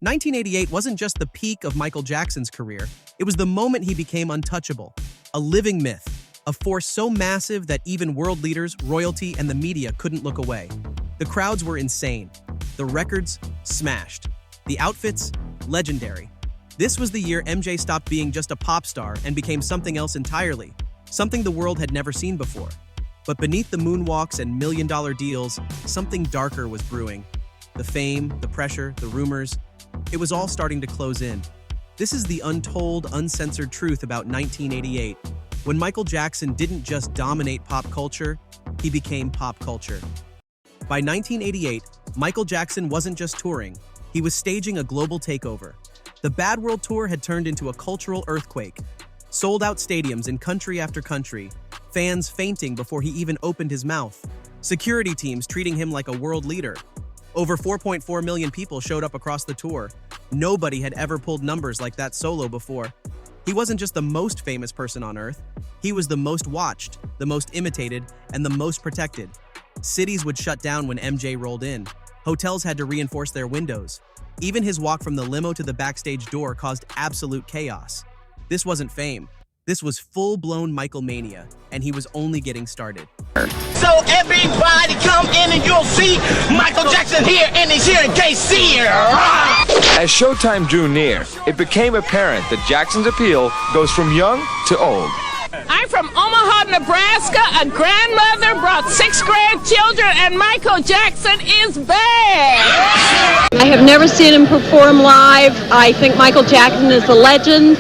1988 wasn't just the peak of Michael Jackson's career, it was the moment he became untouchable, a living myth, a force so massive that even world leaders, royalty, and the media couldn't look away. The crowds were insane. The records, smashed. The outfits, legendary. This was the year MJ stopped being just a pop star and became something else entirely, something the world had never seen before. But beneath the moonwalks and million-dollar deals, something darker was brewing. The fame, the pressure, the rumors, it was all starting to close in. This is the untold, uncensored truth about 1988, when Michael Jackson didn't just dominate pop culture, he became pop culture. By 1988, Michael Jackson wasn't just touring, he was staging a global takeover. The Bad World Tour had turned into a cultural earthquake. Sold-out stadiums in country after country, fans fainting before he even opened his mouth, security teams treating him like a world leader. Over 4.4 million people showed up across the tour. Nobody had ever pulled numbers like that solo before. He wasn't just the most famous person on Earth, he was the most watched, the most imitated, and the most protected. Cities would shut down when MJ rolled in. Hotels had to reinforce their windows. Even his walk from the limo to the backstage door caused absolute chaos. This wasn't fame. This was full-blown Michael mania, and he was only getting started. So everybody come in and you'll see Michael Jackson here, and he's here in KC. As showtime drew near, it became apparent that Jackson's appeal goes from young to old. I'm from Omaha, Nebraska. A grandmother brought 6 grandchildren, and Michael Jackson is back. I have never seen him perform live. I think Michael Jackson is a legend.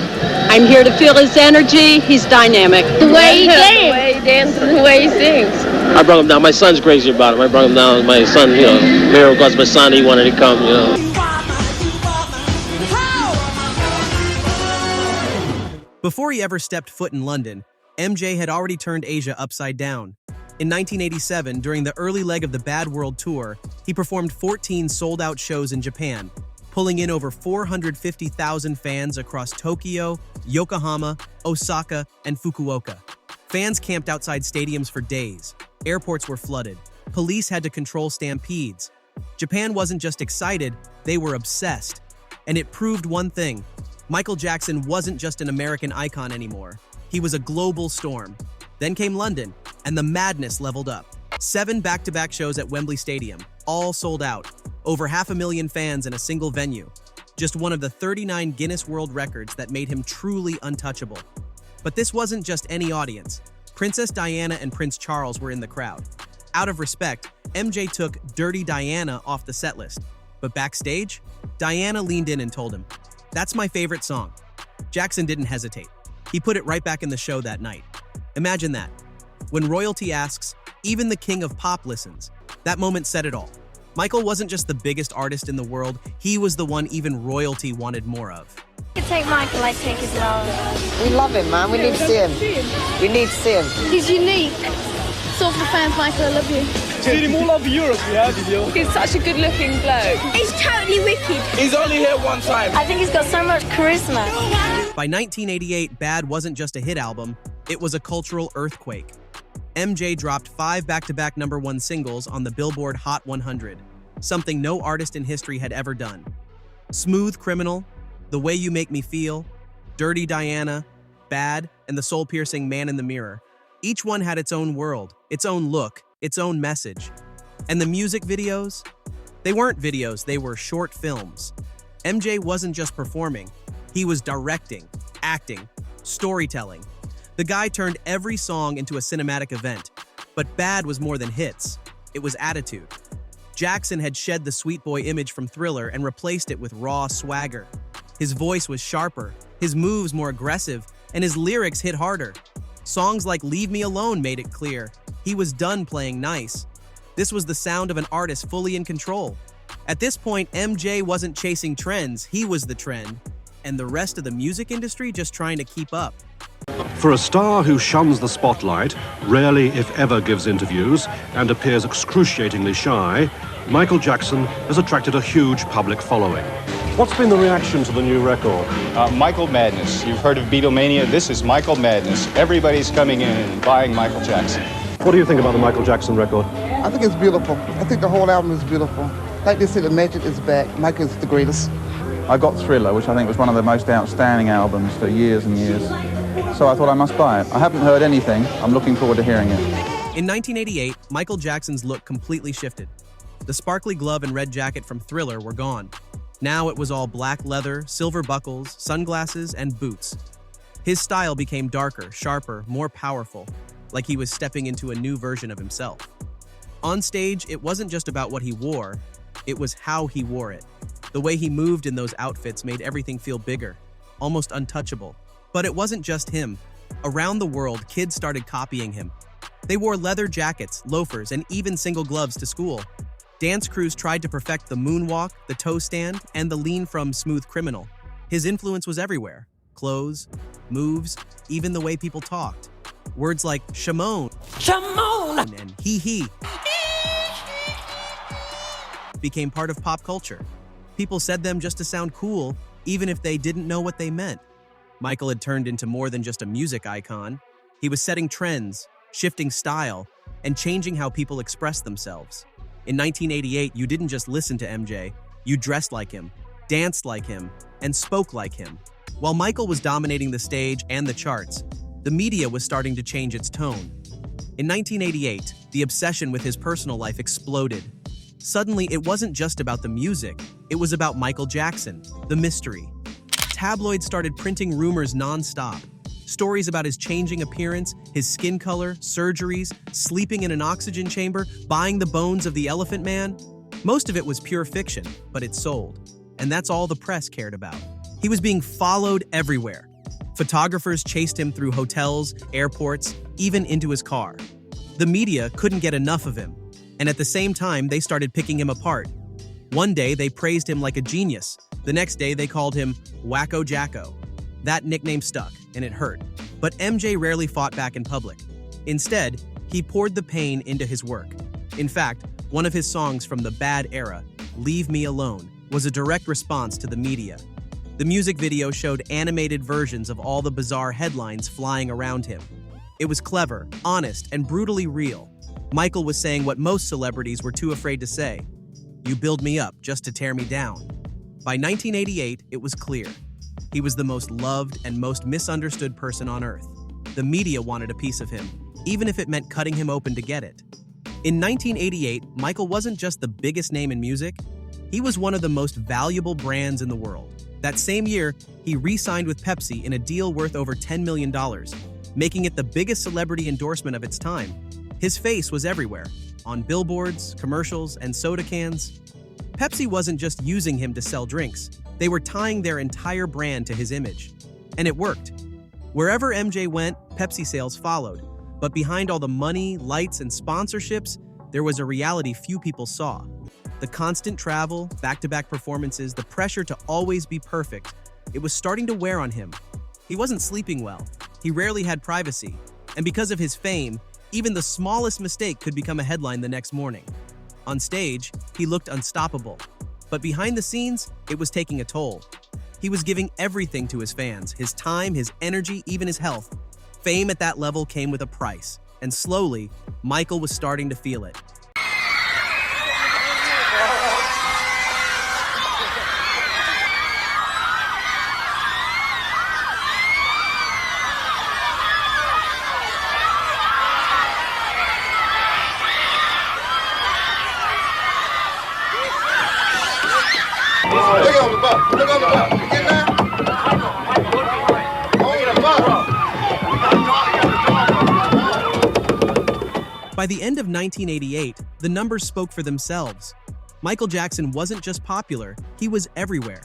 I'm here to feel his energy. He's dynamic. The way he dances, the way he sings. I brought him down. My son's crazy about him. I brought him down. My son, Miro, because my son, he wanted to come, Before he ever stepped foot in London, MJ had already turned Asia upside down. In 1987, during the early leg of the Bad World Tour, he performed 14 sold-out shows in Japan, pulling in over 450,000 fans across Tokyo, Yokohama, Osaka, and Fukuoka. Fans camped outside stadiums for days. Airports were flooded. Police had to control stampedes. Japan wasn't just excited, they were obsessed. And it proved one thing. Michael Jackson wasn't just an American icon anymore. He was a global storm. Then came London, and the madness leveled up. 7 back-to-back shows at Wembley Stadium, all sold out. Over 500,000 fans in a single venue. Just one of the 39 Guinness World Records that made him truly untouchable. But this wasn't just any audience. Princess Diana and Prince Charles were in the crowd. Out of respect, MJ took Dirty Diana off the set list. But backstage, Diana leaned in and told him, "That's my favorite song." Jackson didn't hesitate. He put it right back in the show that night. Imagine that. When royalty asks, even the king of pop listens. That moment said it all. Michael wasn't just the biggest artist in the world, he was the one even royalty wanted more of. You take Michael, I take his love. We love him, man. We need to see him. We need to see him. He's unique. So for the fans, Michael, I love you. Seen him all over Europe, yeah, did you? He's such a good-looking bloke. He's totally wicked. He's only here one time. I think he's got so much charisma. By 1988, Bad wasn't just a hit album, it was a cultural earthquake. MJ dropped 5 back-to-back #1 singles on the Billboard Hot 100, something no artist in history had ever done. Smooth Criminal, The Way You Make Me Feel, Dirty Diana, Bad, and the soul-piercing Man in the Mirror. Each one had its own world, its own look, its own message. And the music videos? They weren't videos, they were short films. MJ wasn't just performing, he was directing, acting, storytelling. The guy turned every song into a cinematic event. But Bad was more than hits, it was attitude. Jackson had shed the sweet boy image from Thriller and replaced it with raw swagger. His voice was sharper, his moves more aggressive, and his lyrics hit harder. Songs like Leave Me Alone made it clear he was done playing nice. This was the sound of an artist fully in control. At this point, MJ wasn't chasing trends, he was the trend, and the rest of the music industry just trying to keep up. For a star who shuns the spotlight, rarely if ever gives interviews, and appears excruciatingly shy, Michael Jackson has attracted a huge public following. What's been the reaction to the new record? Michael Madness. You've heard of Beatlemania. This is Michael Madness. Everybody's coming in and buying Michael Jackson. What do you think about the Michael Jackson record? I think it's beautiful. I think the whole album is beautiful. Like they say, the magic is back. Michael's the greatest. I got Thriller, which I think was one of the most outstanding albums for years and years. So I thought I must buy it. I haven't heard anything. I'm looking forward to hearing it. In 1988, Michael Jackson's look completely shifted. The sparkly glove and red jacket from Thriller were gone. Now it was all black leather, silver buckles, sunglasses, and boots. His style became darker, sharper, more powerful, like he was stepping into a new version of himself. On stage, it wasn't just about what he wore, it was how he wore it. The way he moved in those outfits made everything feel bigger, almost untouchable. But it wasn't just him. Around the world, kids started copying him. They wore leather jackets, loafers, and even single gloves to school. Dance crews tried to perfect the moonwalk, the toe stand, and the lean from Smooth Criminal. His influence was everywhere. Clothes, moves, even the way people talked. Words like Shimon, and he became part of pop culture. People said them just to sound cool, even if they didn't know what they meant. Michael had turned into more than just a music icon. He was setting trends, shifting style, and changing how people expressed themselves. In 1988, you didn't just listen to MJ, you dressed like him, danced like him, and spoke like him. While Michael was dominating the stage and the charts, the media was starting to change its tone. In 1988, the obsession with his personal life exploded. Suddenly, it wasn't just about the music, it was about Michael Jackson, the mystery. Tabloids started printing rumors non-stop. Stories about his changing appearance, his skin color, surgeries, sleeping in an oxygen chamber, buying the bones of the Elephant Man. Most of it was pure fiction, but it sold. And that's all the press cared about. He was being followed everywhere. Photographers chased him through hotels, airports, even into his car. The media couldn't get enough of him, and at the same time, they started picking him apart. One day, they praised him like a genius. The next day, they called him Wacko Jacko. That nickname stuck, and it hurt. But MJ rarely fought back in public. Instead, he poured the pain into his work. In fact, one of his songs from the Bad era, Leave Me Alone, was a direct response to the media. The music video showed animated versions of all the bizarre headlines flying around him. It was clever, honest, and brutally real. Michael was saying what most celebrities were too afraid to say. You build me up just to tear me down. By 1988, it was clear. He was the most loved and most misunderstood person on Earth. The media wanted a piece of him, even if it meant cutting him open to get it. In 1988, Michael wasn't just the biggest name in music, he was one of the most valuable brands in the world. That same year, he re-signed with Pepsi in a deal worth over $10 million, making it the biggest celebrity endorsement of its time. His face was everywhere, on billboards, commercials, and soda cans. Pepsi wasn't just using him to sell drinks, they were tying their entire brand to his image. And it worked. Wherever MJ went, Pepsi sales followed. But behind all the money, lights, and sponsorships, there was a reality few people saw. The constant travel, back-to-back performances, the pressure to always be perfect, it was starting to wear on him. He wasn't sleeping well. He rarely had privacy. And because of his fame, even the smallest mistake could become a headline the next morning. On stage, he looked unstoppable. But behind the scenes, it was taking a toll. He was giving everything to his fans, his time, his energy, even his health. Fame at that level came with a price. And slowly, Michael was starting to feel it. Look on the bus. Look on the bus. You get that? By the end of 1988, the numbers spoke for themselves. Michael Jackson wasn't just popular, he was everywhere.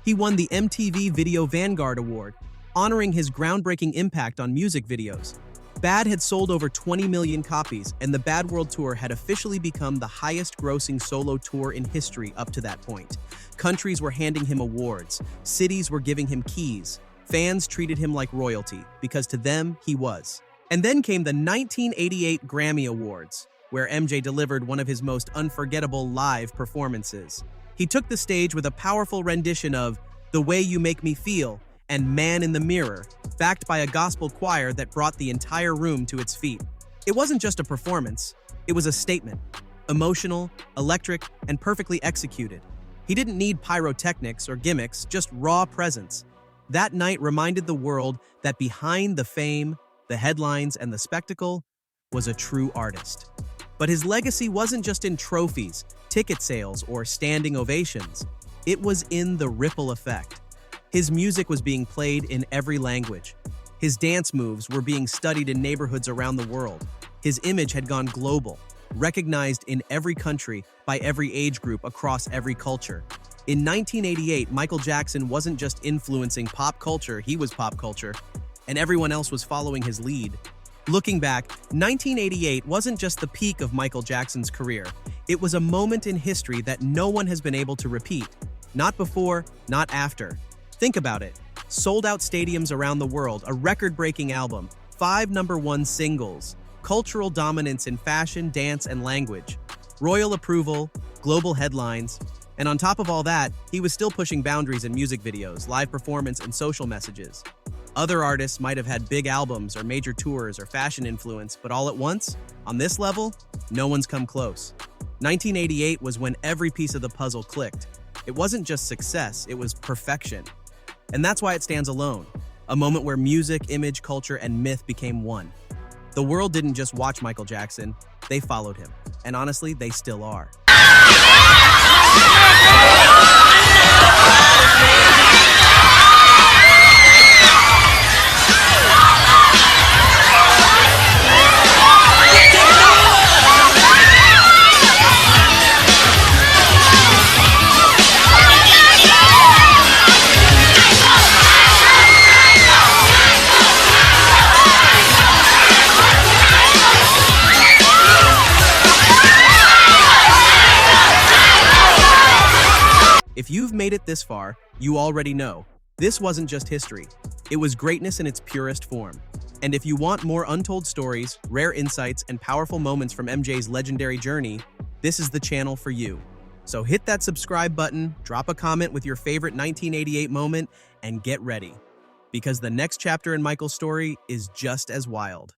He won the MTV Video Vanguard Award, honoring his groundbreaking impact on music videos. Bad had sold over 20 million copies, and the Bad World Tour had officially become the highest-grossing solo tour in history up to that point. Countries were handing him awards, cities were giving him keys, fans treated him like royalty, because to them, he was. And then came the 1988 Grammy Awards, where MJ delivered one of his most unforgettable live performances. He took the stage with a powerful rendition of The Way You Make Me Feel and Man in the Mirror, backed by a gospel choir that brought the entire room to its feet. It wasn't just a performance, it was a statement. Emotional, electric, and perfectly executed. He didn't need pyrotechnics or gimmicks, just raw presence. That night reminded the world that behind the fame, the headlines, and the spectacle was a true artist. But his legacy wasn't just in trophies, ticket sales, or standing ovations. It was in the ripple effect. His music was being played in every language. His dance moves were being studied in neighborhoods around the world. His image had gone global, recognized in every country by every age group across every culture. In 1988, Michael Jackson wasn't just influencing pop culture, he was pop culture, and everyone else was following his lead. Looking back, 1988 wasn't just the peak of Michael Jackson's career. It was a moment in history that no one has been able to repeat. Not before, not after. Think about it. Sold-out stadiums around the world, a record-breaking album, 5 #1 singles, cultural dominance in fashion, dance, and language, royal approval, global headlines, and on top of all that, he was still pushing boundaries in music videos, live performance, and social messages. Other artists might have had big albums or major tours or fashion influence, but all at once, on this level, no one's come close. 1988 was when every piece of the puzzle clicked. It wasn't just success, it was perfection. And that's why it stands alone, a moment where music, image, culture, and myth became one. The world didn't just watch Michael Jackson, they followed him. And honestly, they still are. If you've made it this far, you already know, this wasn't just history. It was greatness in its purest form. And if you want more untold stories, rare insights, and powerful moments from MJ's legendary journey, this is the channel for you. So hit that subscribe button, drop a comment with your favorite 1988 moment, and get ready. Because the next chapter in Michael's story is just as wild.